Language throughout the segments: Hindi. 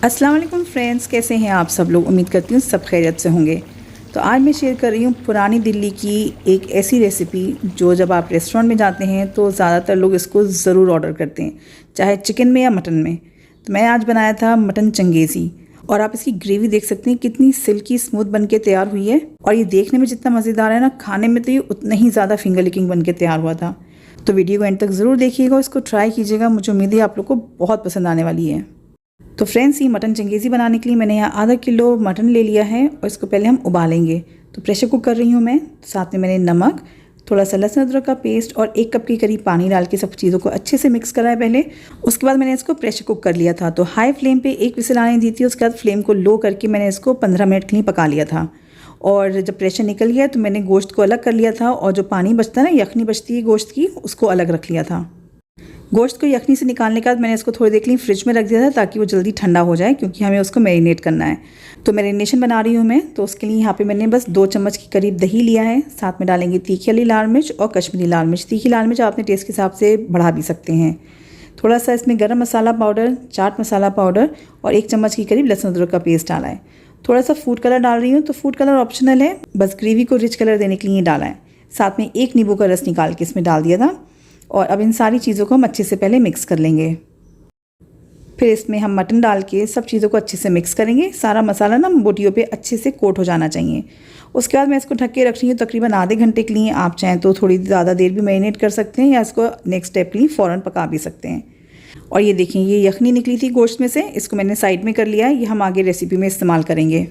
अस्सलाम वालेकुम फ्रेंड्स, कैसे हैं आप सब लोग। उम्मीद करती हूँ सब खैरियत से होंगे। तो आज मैं शेयर कर रही हूँ पुरानी दिल्ली की एक ऐसी रेसिपी जो जब आप रेस्टोरेंट में जाते हैं तो ज़्यादातर लोग इसको ज़रूर ऑर्डर करते हैं, चाहे चिकन में या मटन में। तो मैं आज बनाया था मटन चंगेज़ी, और आप इसकी ग्रेवी देख सकते हैं कितनी सिल्की स्मूथ बन के तैयार हुई है। और ये देखने में जितना मज़ेदार है ना, खाने में तो ये उतना ही ज़्यादा फिंगर लिकिंग बन के तैयार हुआ था। तो वीडियो को एंड तक ज़रूर देखिएगा, इसको ट्राई कीजिएगा। मुझे उम्मीद है आप लोग को बहुत पसंद आने वाली है। तो फ्रेंड्स, ये मटन चंगेज़ी बनाने के लिए मैंने यहाँ आधा किलो मटन ले लिया है और इसको पहले हम उबालेंगे। तो प्रेशर कुक कर रही हूँ मैं। साथ में मैंने नमक, थोड़ा सा लहसुन अदरक का पेस्ट और 1 कप के करीब पानी डाल के सब चीज़ों को अच्छे से मिक्स करा है पहले। उसके बाद मैंने इसको प्रेशर कुक कर लिया था। तो हाई फ्लेम पे 1 विसिल आने दी थी। उसके बाद फ्लेम को लो करके मैंने इसको 15 मिनट के लिए पका लिया था। और जब प्रेशर निकल गया तो मैंने गोश्त को अलग कर लिया था, और जो पानी बचता है ना, यखनी बचती है गोश्त की, उसको अलग रख लिया था। गोश्त को यखनी से निकालने के बाद मैंने इसको थोड़ी देर के लिए फ्रिज में रख दिया था ताकि वो जल्दी ठंडा हो जाए, क्योंकि हमें उसको मैरिनेट करना है। तो मैरिनेशन बना रही हूँ मैं। तो उसके लिए यहाँ पे मैंने बस 2 चम्मच के करीब दही लिया है। साथ में डालेंगे तीखी वाली लाल मिर्च और कश्मीरी लाल मिर्च। तीखी लाल मिर्च आप अपने टेस्ट के हिसाब से बढ़ा भी सकते हैं। थोड़ा सा इसमें गरम मसाला पाउडर, चाट मसाला पाउडर और 1 चम्मच के करीब लहसुन अदरक का पेस्ट डाला है। थोड़ा सा फूड कलर डाल रही हूँ। तो फूड कलर ऑप्शनल है, बस ग्रेवी को रिच कलर देने के लिए डाला है। साथ में 1 नींबू का रस निकाल के इसमें डाल दिया था। और अब इन सारी चीज़ों को हम अच्छे से पहले मिक्स कर लेंगे। फिर इसमें हम मटन डाल के सब चीज़ों को अच्छे से मिक्स करेंगे। सारा मसाला ना बोटियों पे अच्छे से कोट हो जाना चाहिए। उसके बाद मैं इसको ढक के रख रही हूँ तकरीबन आधे घंटे के लिए। आप चाहें तो थोड़ी ज़्यादा देर भी मैरिनेट कर सकते हैं, या इसको नेक्स्ट स्टेप के लिए फ़ौरन पका भी सकते हैं। और ये देखिए, ये यखनी निकली थी गोश्त में से, इसको मैंने साइड में कर लिया है। ये हम आगे रेसिपी में इस्तेमाल करेंगे।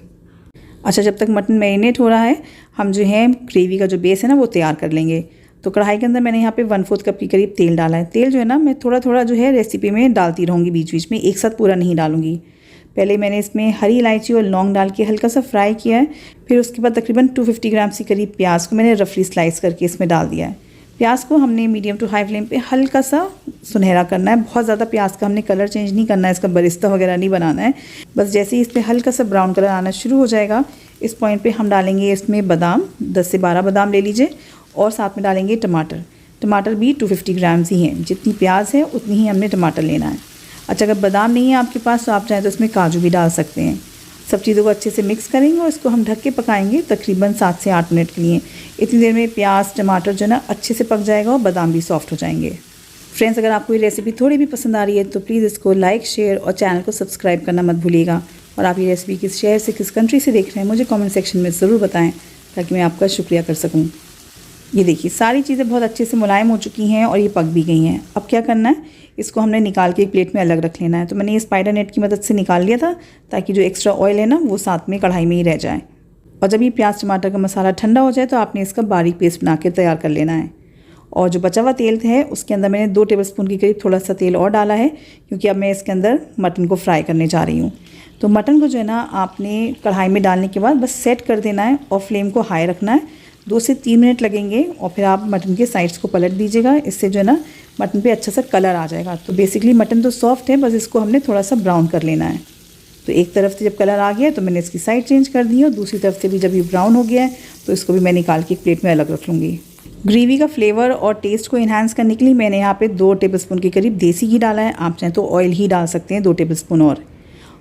अच्छा, जब तक मटन मैरिनेट हो रहा है, हम जो है ग्रेवी का जो बेस है ना, वो तैयार कर लेंगे। तो कढ़ाई के अंदर मैंने यहाँ पे 1/4 कप के करीब तेल डाला है। तेल जो है ना, मैं थोड़ा थोड़ा जो है रेसिपी में डालती रहूँगी बीच बीच में, एक साथ पूरा नहीं डालूँगी। पहले मैंने इसमें हरी इलायची और लौंग डाल के हल्का सा फ्राई किया है। फिर उसके बाद तकरीबन 250 ग्राम से करीब प्याज को मैंने रफली स्लाइस करके इसमें डाल दिया है। प्याज को हमने मीडियम टू हाई फ्लेम पे हल्का सा सुनहरा करना है। बहुत ज़्यादा प्याज का हमने कलर चेंज नहीं करना है, इसका बरिस्ता वगैरह नहीं बनाना है। बस जैसे ही इस पर हल्का सा ब्राउन कलर आना शुरू हो जाएगा, इस पॉइंट पे हम डालेंगे इसमें बादाम, 10 से 12 बादाम ले लीजिए। और साथ में डालेंगे टमाटर। टमाटर भी 250 ग्राम्स ही हैं। जितनी प्याज है उतनी ही हमने टमाटर लेना है। अच्छा, अगर बादाम नहीं है आपके पास तो आप चाहें तो इसमें काजू भी डाल सकते हैं। सब चीज़ों को अच्छे से मिक्स करेंगे और इसको हम ढक के पकाएंगे तकरीबन 7 से 8 मिनट के लिए। इतनी देर में प्याज टमाटर जो है ना अच्छे से पक जाएगा और बादाम भी सॉफ्ट हो जाएंगे। फ्रेंड्स, अगर आपको ये रेसिपी थोड़ी भी पसंद आ रही है तो प्लीज़ इसको लाइक, शेयर और चैनल को सब्सक्राइब करना मत भूलिएगा। और आप ये रेसिपी किस शहर से, किस कंट्री से देख रहे हैं, मुझे कमेंट सेक्शन में ज़रूर बताएं ताकि मैं आपका शुक्रिया कर सकूँ। ये देखिए, सारी चीज़ें बहुत अच्छे से मुलायम हो चुकी हैं और ये पक भी गई हैं। अब क्या करना है, इसको हमने निकाल के एक प्लेट में अलग रख लेना है। तो मैंने ये स्पाइडर नेट की मदद से निकाल लिया था ताकि जो एक्स्ट्रा ऑयल है ना, वो साथ में कढ़ाई में ही रह जाए। और जब ये प्याज टमाटर का मसाला ठंडा हो जाए तो आपने इसका बारीक पेस्ट बना के तैयार कर लेना है। और जो बचा हुआ तेल है उसके अंदर मैंने 2 टेबलस्पून के करीब थोड़ा सा तेल और डाला है, क्योंकि अब मैं इसके अंदर मटन को फ्राई करने जा रही हूँ। तो मटन को जो है ना, आपने कढ़ाई में डालने के बाद बस सेट कर देना है और फ्लेम को हाई रखना है। 2 से 3 मिनट लगेंगे और फिर आप मटन के साइड्स को पलट दीजिएगा। इससे जो है ना मटन पे अच्छा सा कलर आ जाएगा। तो बेसिकली मटन तो सॉफ्ट है, बस इसको हमने थोड़ा सा ब्राउन कर लेना है। तो एक तरफ से जब कलर आ गया तो मैंने इसकी साइड चेंज कर दी है, और दूसरी तरफ से भी जब ये ब्राउन हो गया है तो इसको भी मैं निकाल के एक प्लेट में अलग रख लूँगी। ग्रेवी का फ्लेवर और टेस्ट को इन्हांस करने के लिए मैंने यहाँ पे 2 टेबलस्पून के करीब देसी घी डाला है। आप चाहें तो ऑयल ही डाल सकते हैं, 2 टेबलस्पून। और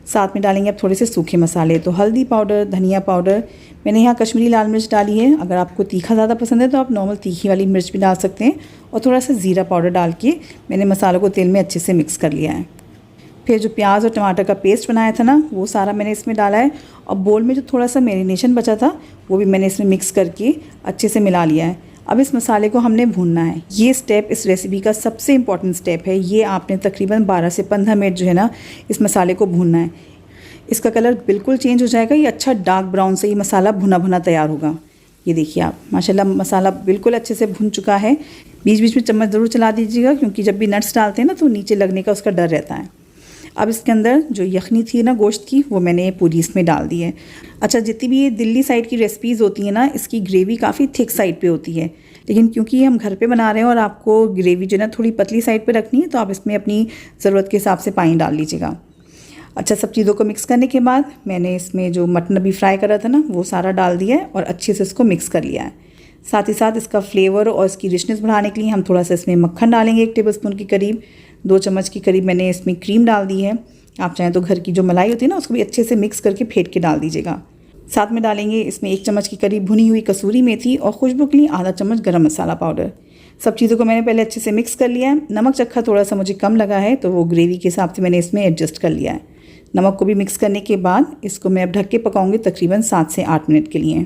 साथ में डालेंगे अब थोड़े से सूखे मसाले। तो हल्दी पाउडर, धनिया पाउडर, मैंने यहाँ कश्मीरी लाल मिर्च डाली है। अगर आपको तीखा ज़्यादा पसंद है तो आप नॉर्मल तीखी वाली मिर्च भी डाल सकते हैं। और थोड़ा सा ज़ीरा पाउडर डाल के मैंने मसालों को तेल में अच्छे से मिक्स कर लिया है। फिर जो प्याज और टमाटर का पेस्ट बनाया था ना, वो सारा मैंने इसमें डाला है। और बोल में जो थोड़ा सा मैरिनेशन बचा था वो भी मैंने इसमें मिक्स करके अच्छे से मिला लिया है। अब इस मसाले को हमने भूनना है। ये स्टेप इस रेसिपी का सबसे इम्पॉर्टेंट स्टेप है। ये आपने तकरीबन 12 से 15 मिनट जो है ना, इस मसाले को भूनना है। इसका कलर बिल्कुल चेंज हो जाएगा। ये अच्छा डार्क ब्राउन से ये मसाला भुना भुना तैयार होगा। ये देखिए आप, माशाल्लाह मसाला बिल्कुल अच्छे से भुन चुका है। बीच बीच में चम्मच ज़रूर चला दीजिएगा, क्योंकि जब भी नट्स डालते हैं ना तो नीचे लगने का उसका डर रहता है। अब इसके अंदर जो यखनी थी ना गोश्त की, वो मैंने पूरी इसमें डाल दी है। अच्छा, जितनी भी ये दिल्ली साइड की रेसिपीज़ होती हैं ना, इसकी ग्रेवी काफ़ी थिक साइड पे होती है। लेकिन क्योंकि हम घर पे बना रहे हैं और आपको ग्रेवी जो है ना थोड़ी पतली साइड पे रखनी है, तो आप इसमें अपनी ज़रूरत के हिसाब से पानी डाल लीजिएगा। अच्छा, सब चीज़ों को मिक्स करने के बाद मैंने इसमें जो मटन अभी फ्राई करा था ना, वो सारा डाल दिया है और अच्छे से इसको मिक्स कर लिया है। साथ ही साथ इसका फ्लेवर और इसकी रिचनेस बढ़ाने के लिए हम थोड़ा सा इसमें मक्खन डालेंगे, 1 टेबलस्पून के करीब। 2 चम्मच के करीब मैंने इसमें क्रीम डाल दी है। आप चाहें तो घर की जो मलाई होती है ना उसको भी अच्छे से मिक्स करके फेंट के डाल दीजिएगा। साथ में डालेंगे इसमें 1 चम्मच के करीब भुनी हुई कसूरी मेथी और खुशबू के लिए आधा चम्मच गरम मसाला पाउडर। सब चीज़ों को मैंने पहले अच्छे से मिक्स कर लिया है। नमक चखा थोड़ा सा मुझे कम लगा है तो वो ग्रेवी के हिसाब से मैंने इसमें एडजस्ट कर लिया है। नमक को भी मिक्स करने के बाद इसको मैं अब ढक के पकाऊंगी तकरीबन 7 से 8 मिनट के लिए।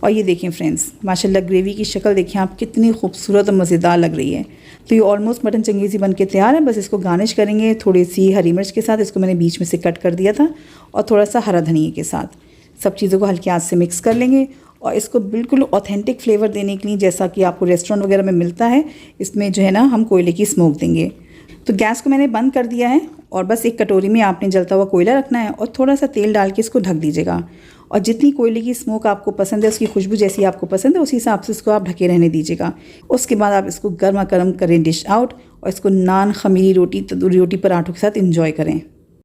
और ये देखें फ्रेंड्स, माशाल्लाह ग्रेवी की शक्ल देखें आप, कितनी खूबसूरत और मज़ेदार लग रही है। तो ये ऑलमोस्ट मटन चंगेज़ी बन के तैयार है। बस इसको गार्निश करेंगे थोड़ी सी हरी मिर्च के साथ, इसको मैंने बीच में से कट कर दिया था, और थोड़ा सा हरा धनिया के साथ। सब चीज़ों को हल्की आंच से मिक्स कर लेंगे और इसको बिल्कुल ऑथेंटिक फ्लेवर देने के लिए, जैसा कि आपको रेस्टोरेंट वगैरह में मिलता है, इसमें जो है ना हम कोयले की स्मोक देंगे। तो गैस को मैंने बंद कर दिया है और बस एक कटोरी में आपने जलता हुआ कोयला रखना है और थोड़ा सा तेल डाल के इसको ढक दीजिएगा। और जितनी कोयले की स्मोक आपको पसंद है, उसकी खुशबू जैसी आपको पसंद है, उसी हिसाब से इसको आप ढके रहने दीजिएगा। उसके बाद आप इसको गर्मा गर्म करें डिश आउट और इसको नान, खमीरी रोटी, तंदूरी रोटी, पराठों के साथ इंजॉय करें।